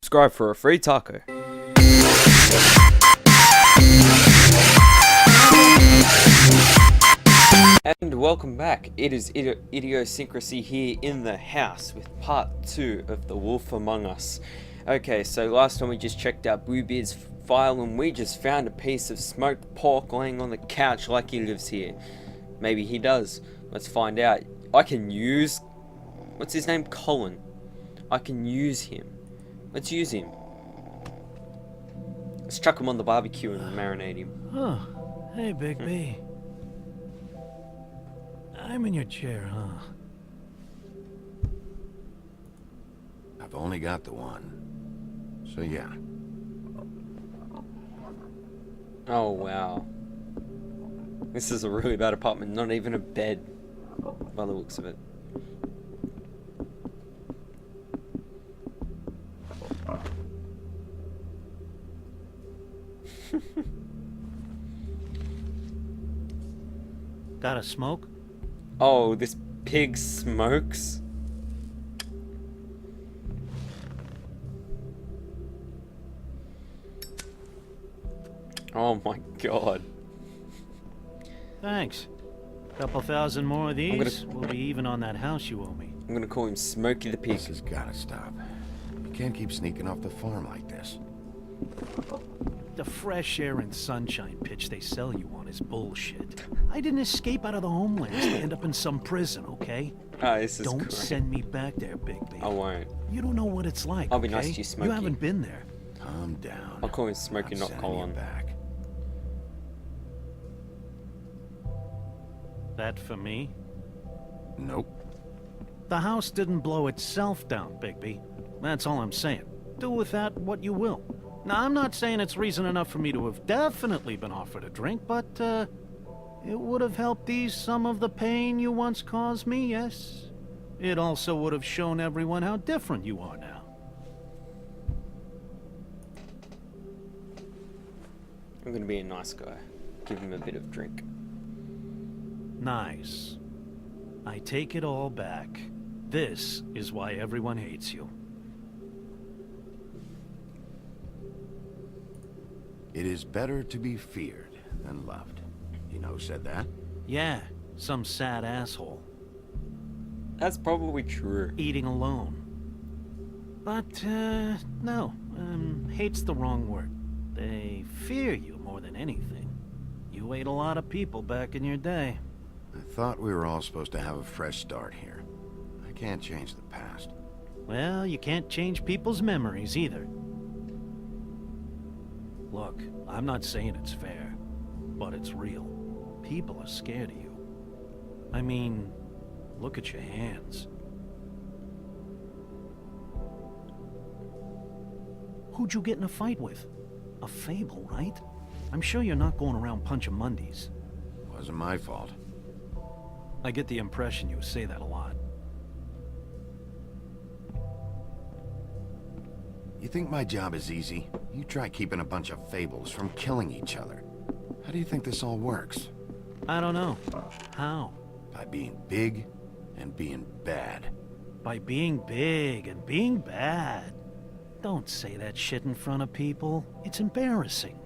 subscribe for a free taco. And welcome back. It is Idiosyncrasy here in the house with part 2 of The Wolf Among Us. Okay, so last time we just checked out Bluebeard's file and we just found a piece of smoked pork laying on the couch like he lives here. Maybe he does. Let's find out. I can use... What's his name? Colin. I can use him. Let's use him. Let's chuck him on the barbecue and marinate him. Oh, hey, Big B. I'm in your chair, huh? I've only got the one. So yeah. Oh wow. This is a really bad apartment, not even a bed by the looks of it. Got a smoke? Oh, this pig smokes? Oh my god. Thanks. Couple thousand more of these, we'll be even on that house you owe me. I'm gonna call him Smokey the Pig. This has gotta stop. You can't keep sneaking off the farm like this. The fresh air and sunshine pitch they sell you on is bullshit. I didn't escape out of the homelands to end up in some prison, okay? This is Don't great. send me back there, Big B. I won't. You don't know what it's like, I'll be okay? nice to you, Smokey. You haven't been there. Calm down. I'll call him Smokey, I'm not sending Colin. you back. That for me? Nope. The house didn't blow itself down, Bigby. That's all I'm saying. Do with that what you will. Now, I'm not saying it's reason enough for me to have definitely been offered a drink, but, it would have helped ease some of the pain you once caused me, yes? It also would have shown everyone how different you are now. I'm gonna be a nice guy. Give him a bit of drink. Nice. I take it all back. This is why everyone hates you. It is better to be feared than loved. You know who said that? Yeah, some sad asshole. That's probably true. Eating alone. But, no. Hate's the wrong word. They fear you more than anything. You ate a lot of people back in your day. I thought we were all supposed to have a fresh start here. I can't change the past. Well, you can't change people's memories either. Look, I'm not saying it's fair, but it's real. People are scared of you. I mean, look at your hands. Who'd you get in a fight with? A Fable, right? I'm sure you're not going around punching Mondays. Wasn't my fault. I get the impression you say that a lot. You think my job is easy? You try keeping a bunch of Fables from killing each other. How do you think this all works? I don't know. How? By being big and being bad. By being big and being bad. Don't say that shit in front of people. It's embarrassing.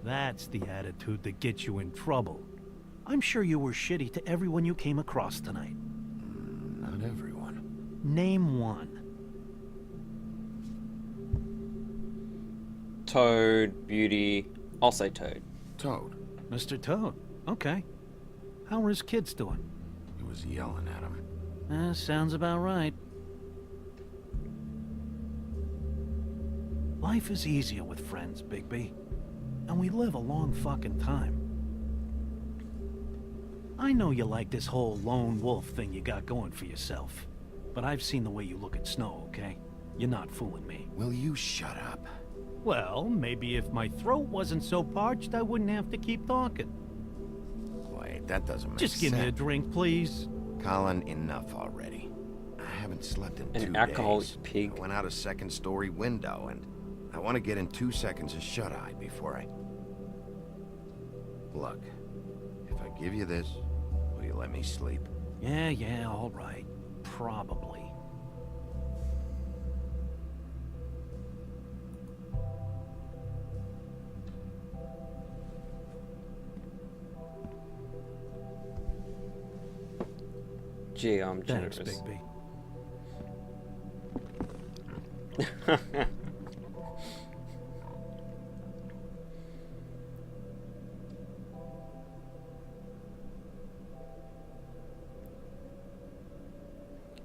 That's the attitude that gets you in trouble. I'm sure you were shitty to everyone you came across tonight. Not everyone. Name one. Toad, Beauty. I'll say Toad. Toad. Mr. Toad. Okay. How are his kids doing? He was yelling at him. Sounds about right. Life is easier with friends, Bigby. And we live a long fucking time. I know you like this whole lone wolf thing you got going for yourself. But I've seen the way you look at Snow, okay? You're not fooling me. Will you shut up? Well, maybe if my throat wasn't so parched, I wouldn't have to keep talking. Wait, that doesn't make sense. Just give me a drink, please. Colin, enough already. I haven't slept in 2 days. An alcoholic pig. I went out a second-story window, and I want to get in 2 seconds of shut-eye before I... Look, if I give you this, will you let me sleep? Yeah, all right. Probably. Gee, I'm Thanks, generous. Bigby.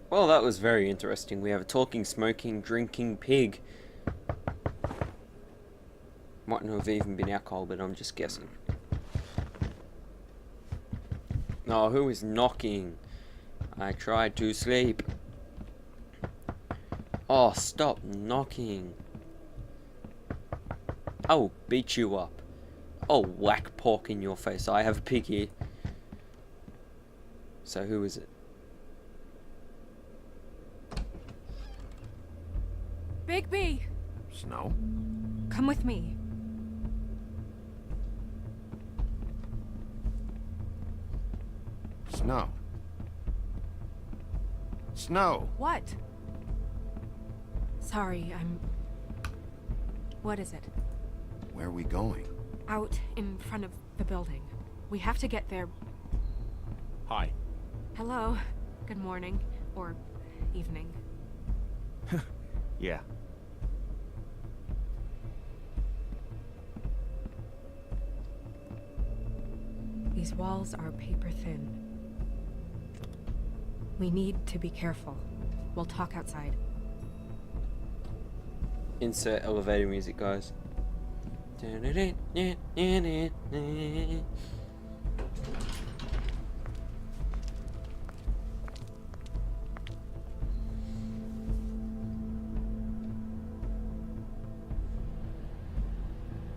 Well, that was very interesting. We have a talking, smoking, drinking pig. Might not have even been alcohol, but I'm just guessing. No, who is knocking? I tried to sleep. Oh, stop knocking. I will beat you up. I'll whack pork in your face. I have a pig here. So who is it? Bigby, Snow? come with me. Snow. Snow! What? Sorry, What is it? Where are we going? Out in front of the building. We have to get there. Hi. Hello. Good morning. Or evening. Yeah. These walls are paper thin. We need to be careful. We'll talk outside. Insert elevator music, guys.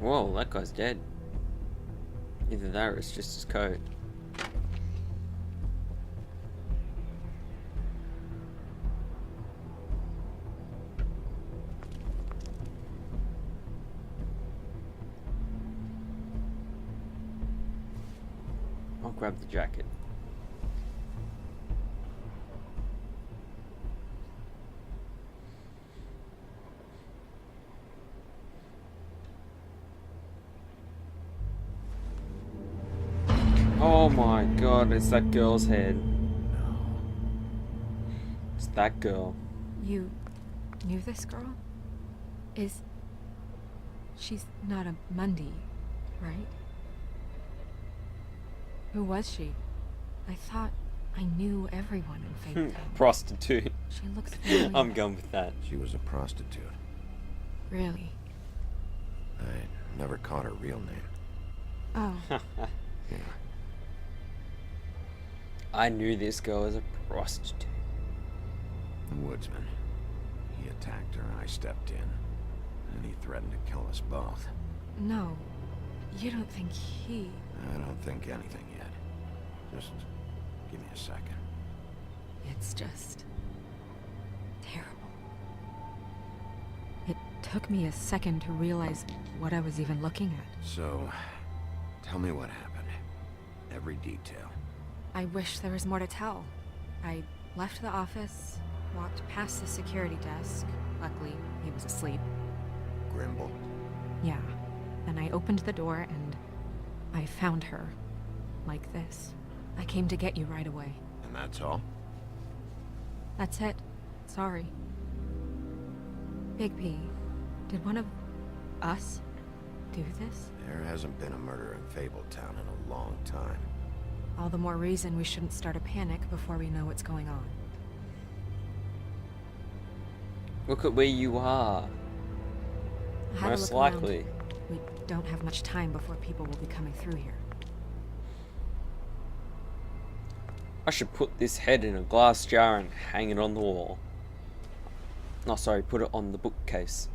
Whoa, that guy's dead. Either that or it's just his coat. I'll grab the jacket. Oh my god, it's that girl's head. No. It's that girl. You knew this girl? She's not a Mundy, right? Who was she? I thought I knew everyone in Fabletown. Prostitute. She looks familiar. I'm going with that. She was a prostitute. Really? I never caught her real name. Oh. Yeah. I knew this girl as a prostitute. The woodsman. He attacked her and I stepped in. And he threatened to kill us both. No. You don't think he... I don't think anything yet. Just give me a second. It's just... terrible. It took me a second to realize what I was even looking at. So, tell me what happened. Every detail. I wish there was more to tell. I left the office, walked past the security desk. Luckily, he was asleep. Grimble. Yeah. Then I opened the door and I found her. Like this. I came to get you right away. And that's all? That's it. Sorry. Big P, did one of us do this? There hasn't been a murder in Fabletown in a long time. All the more reason we shouldn't start a panic before we know what's going on. Look at where you are. I had a Most look around. likely. We don't have much time before people will be coming through here. I should put this head in a glass jar and hang it on the wall. No, sorry, put it on the bookcase.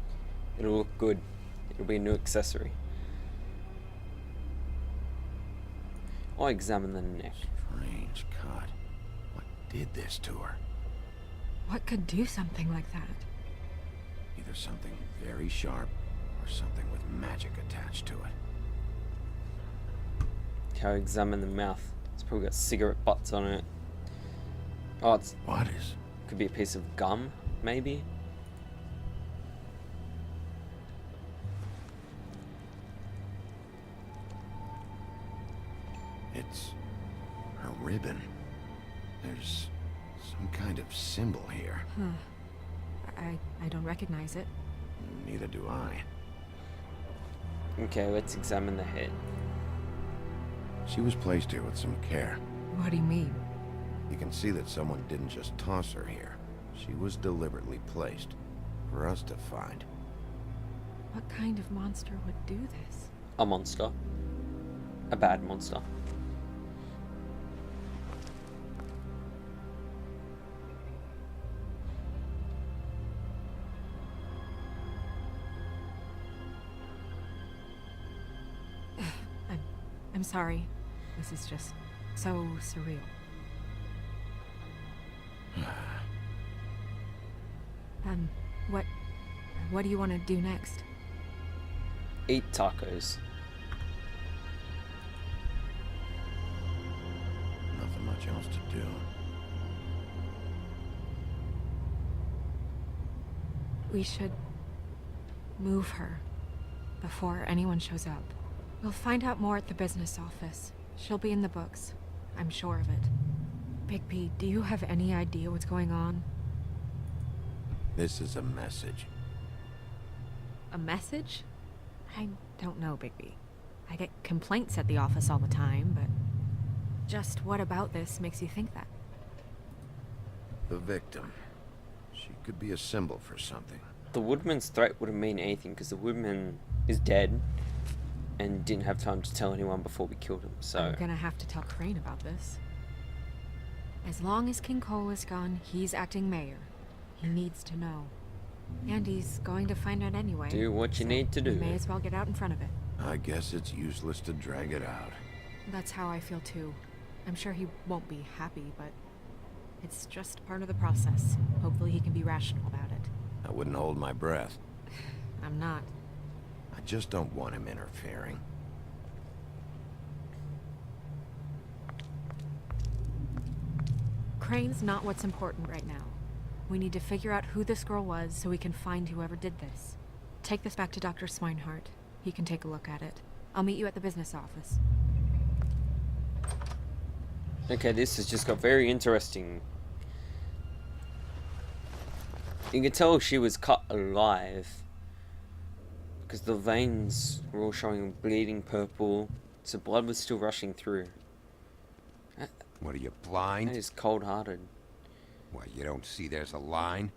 It'll look good. It'll be a new accessory. I'll examine the neck. Strange cut. What did this to her? What could do something like that? Either something very sharp or something with magic attached to it. I'll examine the mouth. It's probably got cigarette butts on it. Oh, it's What is? could be a piece of gum, maybe. It's her ribbon. There's Some kind of symbol here. I don't recognize it. Neither do I. Okay, let's examine the head. She was placed here with some care. What do you mean? You can see that someone didn't just toss her here. She was deliberately placed for us to find. What kind of monster would do this? A monster. A bad monster. I'm sorry. This is just so surreal. What do you want to do next? Eat tacos. Nothing much else to do. We should move her before anyone shows up. We'll find out more at the business office. She'll be in the books. I'm sure of it. Bigby, do you have any idea what's going on? This is a message. A message? I don't know, Bigby. I get complaints at the office all the time, but just what about this makes you think that? The victim. She could be a symbol for something. The woodman's threat wouldn't mean anything because the woodman is dead and didn't have time to tell anyone before we killed him, so... I'm gonna have to tell Crane about this. As long as King Cole is gone, he's acting mayor. He needs to know. And he's going to find out anyway. Do what you need to do. We may as well get out in front of it. I guess it's useless to drag it out. That's how I feel too. I'm sure he won't be happy, but it's just part of the process. Hopefully he can be rational about it. I wouldn't hold my breath. I'm not. I just don't want him interfering. Crane's not what's important right now. We need to figure out who this girl was so we can find whoever did this. Take this back to Dr. Swinehart. He can take a look at it. I'll meet you at the business office. Okay, this has just got very interesting. You can tell she was cut alive because the veins were all showing bleeding purple, so blood was still rushing through. What are you, blind? That is cold-hearted. What, you don't see there's a line?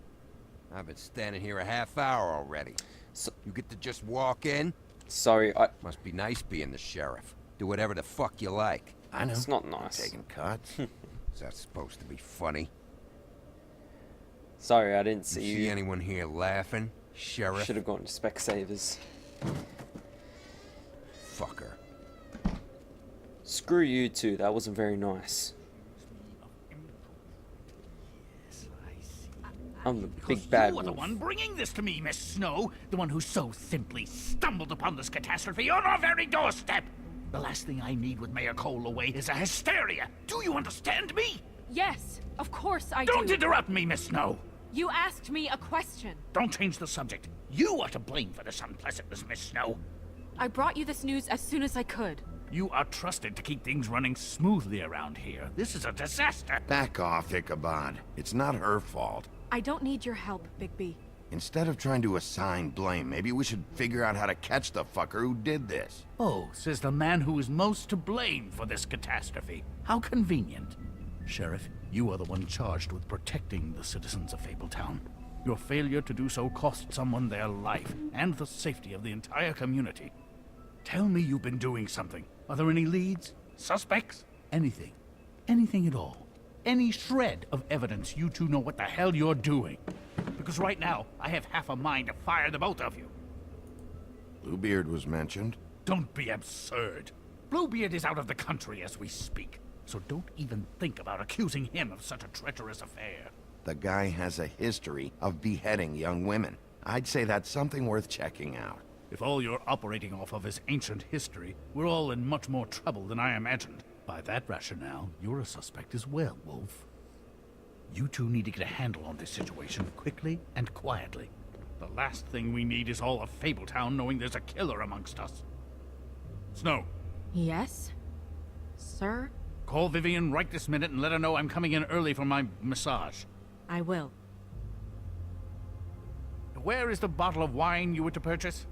I've been standing here a half hour already. So, You get to just walk in? sorry, Must be nice being the sheriff. Do whatever the fuck you like. I know. it's not nice. Taking cuts. Is that supposed to be funny? Sorry, I didn't You see see you. anyone here laughing? Sheriff? Should have gone to Specsavers. Fucker. Screw you too. That wasn't very nice. I'm the big bad You are the wolf. one bringing this to me, Miss Snow. The one who so simply stumbled upon this catastrophe on our very doorstep. The last thing I need with Mayor Cole away is a hysteria. Do you understand me? Yes, of course I Don't do. interrupt me, Miss Snow. You asked me a question. Don't change the subject. You are to blame for this unpleasantness, Miss Snow. I brought you this news as soon as I could. You are trusted to keep things running smoothly around here. This is a disaster. Back off, Ichabod. It's not her fault. I don't need your help, Bigby. Instead of trying to assign blame, maybe we should figure out how to catch the fucker who did this. Oh, says the man who is most to blame for this catastrophe. How convenient. Sheriff, you are the one charged with protecting the citizens of Fabletown. Your failure to do so cost someone their life and the safety of the entire community. Tell me you've been doing something. Are there any leads? Suspects? Anything. Anything at all. Any shred of evidence you two know what the hell you're doing. Because right now, I have half a mind to fire the both of you. Bluebeard was mentioned. Don't be absurd. Bluebeard is out of the country as we speak, so don't even think about accusing him of such a treacherous affair. The guy has a history of beheading young women. I'd say that's something worth checking out. If all you're operating off of is ancient history, we're all in much more trouble than I imagined. By that rationale, you're a suspect as well, Wolf. You two need to get a handle on this situation quickly and quietly. The last thing we need is all of Fabletown knowing there's a killer amongst us. Snow, Yes? Sir? Call Vivian right this minute and let her know I'm coming in early for my massage. I will. Where is the bottle of wine you were to purchase?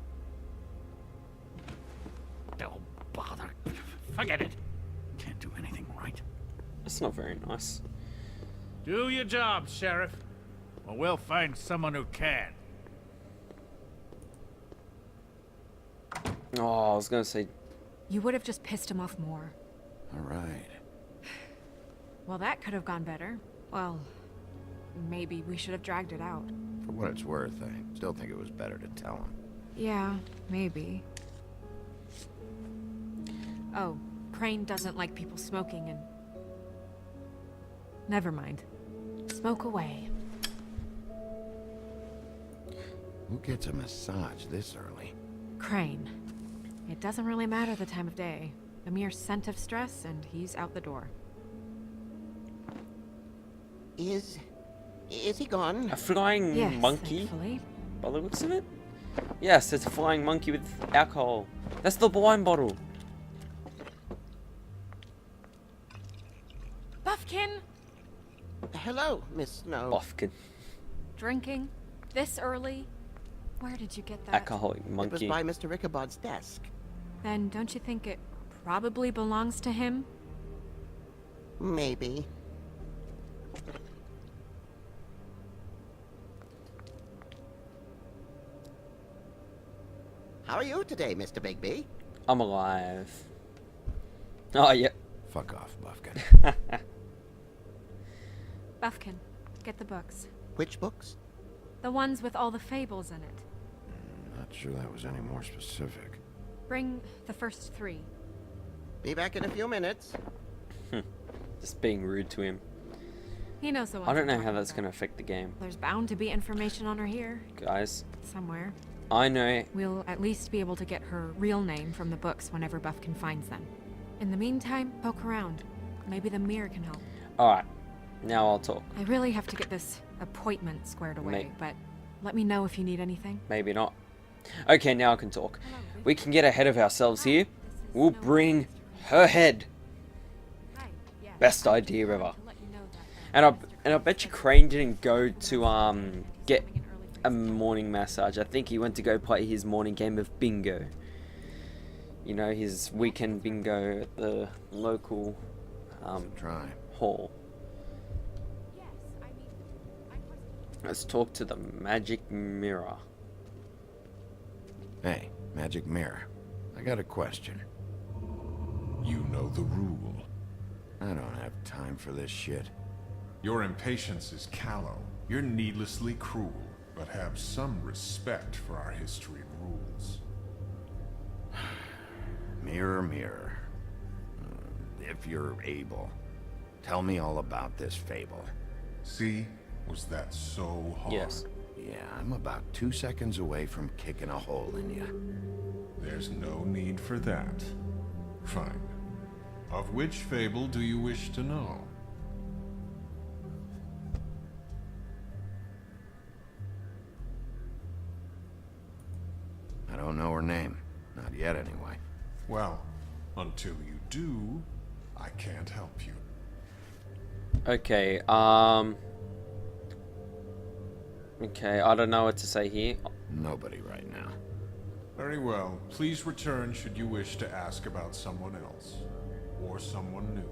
Oh, bother. Forget it. Can't do anything right. That's not very nice. Do your job, Sheriff. Or we'll find someone who can. Oh, I was gonna say, You would have just pissed him off more. All right. Well, that could have gone better. Well, maybe we should have dragged it out. For what it's worth, I still think it was better to tell him. Yeah, maybe. Oh, Crane doesn't like people smoking and... Never mind. Smoke away. Who gets a massage this early? Crane. It doesn't really matter the time of day. A mere scent of stress and he's out the door. Is he gone? a flying Yes, monkey, thankfully. by the looks of it. Yes, it's a flying monkey with alcohol. That's the wine bottle. Buffkin! Hello, Miss Snow. Bofkin. Drinking? This early? Where did you get that? Alcoholic It was monkey. by Mr. Ichabod's desk. Then don't you think it probably belongs to him? Maybe. How are you today, Mr. Bigby? I'm alive. Oh, yeah. Fuck off, Buffkin. Buffkin, get the books. Which books? The ones with all the fables in it. Not sure that was any more specific. Bring the first 3. Be back in a few minutes. Just being rude to him. He knows the ones I don't I'm know how talking that's about. going to affect the game. There's bound to be information on her here, Guys, somewhere. I know. We'll at least be able to get her real name from the books whenever Buffkin finds them. In the meantime, poke around. Maybe the mirror can help. Alright, now I'll talk. I really have to get this appointment squared away, but let me know if you need anything. Maybe not. Okay, now I can talk. We can get ahead of ourselves here. We'll bring her head. Hi. Yes. Best idea ever. To let you know that, And I bet you Crane didn't go to get a morning massage. I think he went to go play his morning game of bingo. You know, his weekend bingo at the local Try. hall. Yes, I mean, Let's talk to the magic mirror. Hey, magic mirror. I got a question. You know the rule. I don't have time for this shit. Your impatience is callow. You're needlessly cruel, but have some respect for our history and rules. Mirror, mirror. If you're able, tell me all about this fable. See? Was that so hard? Yes. Yeah, I'm about 2 seconds away from kicking a hole in you. There's no need for that. Fine. Of which fable do you wish to know? I don't know her name. Not yet, anyway. Well, until you do, I can't help you. Okay, okay, I don't know what to say here. Nobody right now. Very well. Please return should you wish to ask about someone else. Or someone new.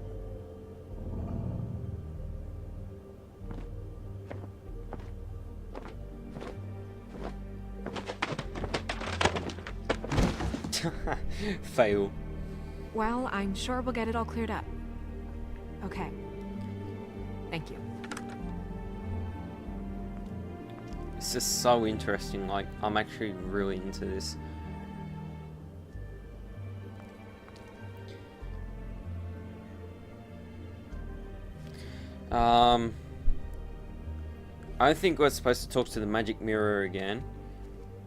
Fail. well, I'm sure we'll get it all cleared up. Okay. Thank you. It's just so interesting, like, I'm actually really into this. I think we're supposed to talk to the magic mirror again.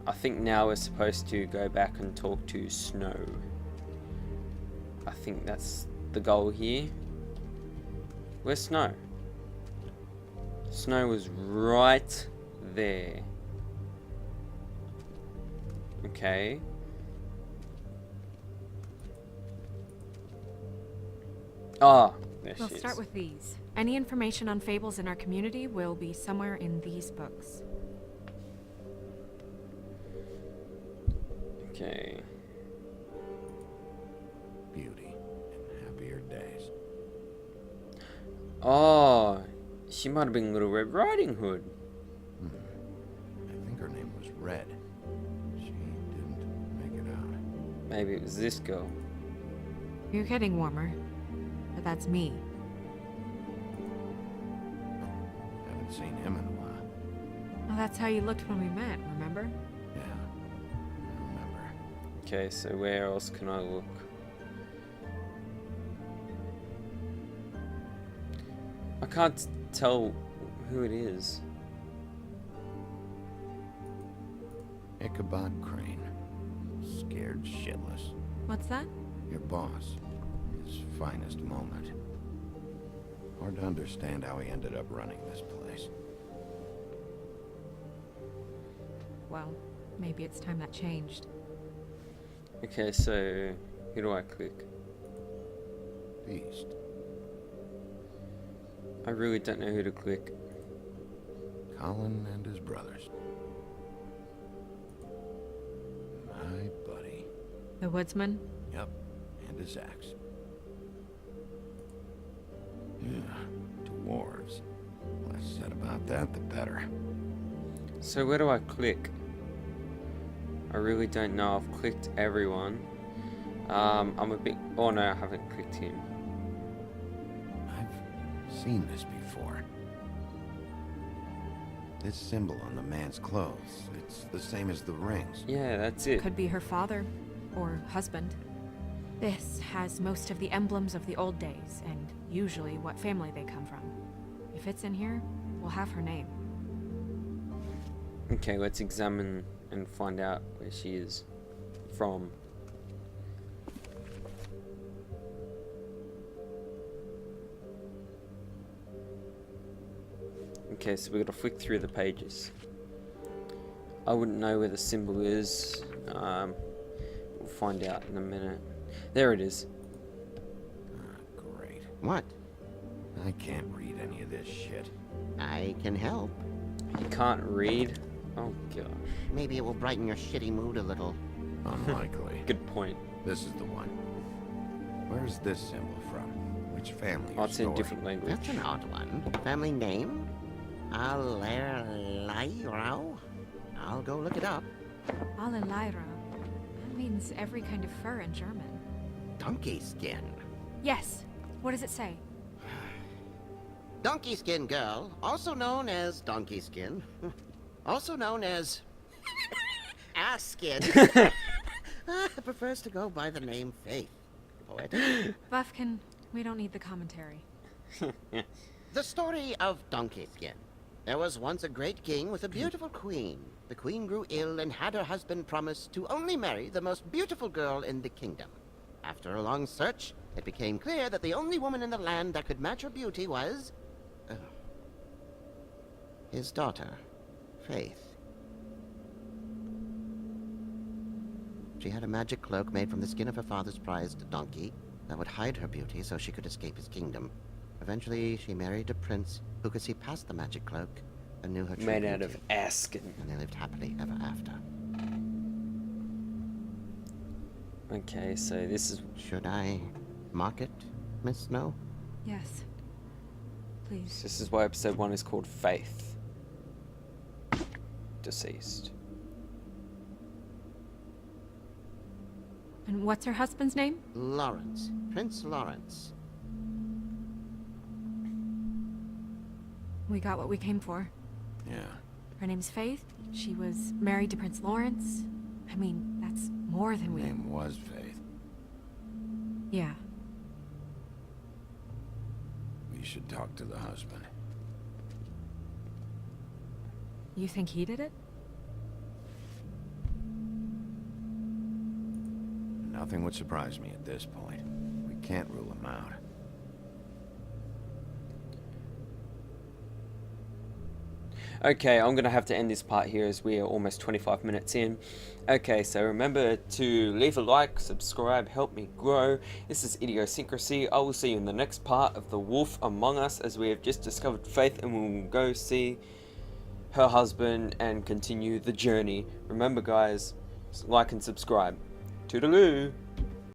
I think now we're supposed to go back and talk to Snow. I think that's the goal here. Where's Snow? Snow was right there. Okay. Ah, there We'll she start is. with these. Any information on fables in our community will be somewhere in these books. Okay. Beauty and happier days. Oh, she might have been Little Red Riding Hood. I think her name was Red. She didn't make it out. Maybe it was this girl. You're getting warmer, but that's me. Haven't seen him in a while. Well, that's how you looked when we met, remember? Yeah, I remember. Okay, so where else can I look? I can't tell who it is. Ichabod Crane. Scared shitless. What's that? Your boss. His finest moment. Hard to understand how he ended up running this place. Well, maybe it's time that changed. Okay, so who do I click? Beast. I really don't know who to click. Colin and his brothers. My buddy. The woodsman? Yep, and his axe. Yeah, dwarves. Less said about that, the better. So where do I click? I really don't know. I've clicked everyone. I'm a bit... Oh no, I haven't clicked him. I've seen this before. This symbol on the man's clothes, it's the same as the rings. Yeah, that's it. Could be her father or husband. This has most of the emblems of the old days, and usually what family they come from. If it's in here, we'll have her name. Okay, let's examine and find out where she is from. Okay, so we gotta flick through the pages. I wouldn't know where the symbol is. We'll find out in a minute. There it is. Ah, great. What? I can't read any of this shit. I can help. You can't read? Oh gosh. Maybe it will brighten your shitty mood a little. Unlikely. Good point. This is the one. Where's this symbol from? Which family Oh, or it's in a story? different language. That's an odd one. Family name? Alerairo? I'll go look it up. Alelaira. That means every kind of fur in German. Donkey skin. Yes. What does it say? Donkey skin girl, also known as donkey skin. Also known as ass skin. Prefers to go by the name Faith. Poetic. Buffkin, we don't need the commentary. The story of Donkey Skin. There was once a great king with a beautiful queen. The queen grew ill and had her husband promise to only marry the most beautiful girl in the kingdom. After a long search, it became clear that the only woman in the land that could match her beauty was... his daughter, Faith. She had a magic cloak made from the skin of her father's prized donkey that would hide her beauty so she could escape his kingdom. Eventually, she married a prince who could see past the magic cloak and knew her true Made out of beauty, ass skin. and they lived happily ever after. Okay, so this is... Should I mark it, Miss Snow? Yes. Please. This is why episode 1 is called Faith. Deceased. And what's her husband's name? Lawrence. Prince Lawrence. We got what we came for. Yeah. Her name's Faith. She was married to Prince Lawrence. I mean, that's more than Her we... name was Faith. Yeah. We should talk to the husband. You think he did it? Nothing would surprise me at this point. We can't rule him out. Okay, I'm gonna have to end this part here as we are almost 25 minutes in. Okay, so remember to leave a like, subscribe, help me grow. This is Idiosyncrasy. I will see you in the next part of The Wolf Among Us, as we have just discovered Faith and we will go see her husband and continue the journey. Remember guys, like and subscribe. Toodaloo!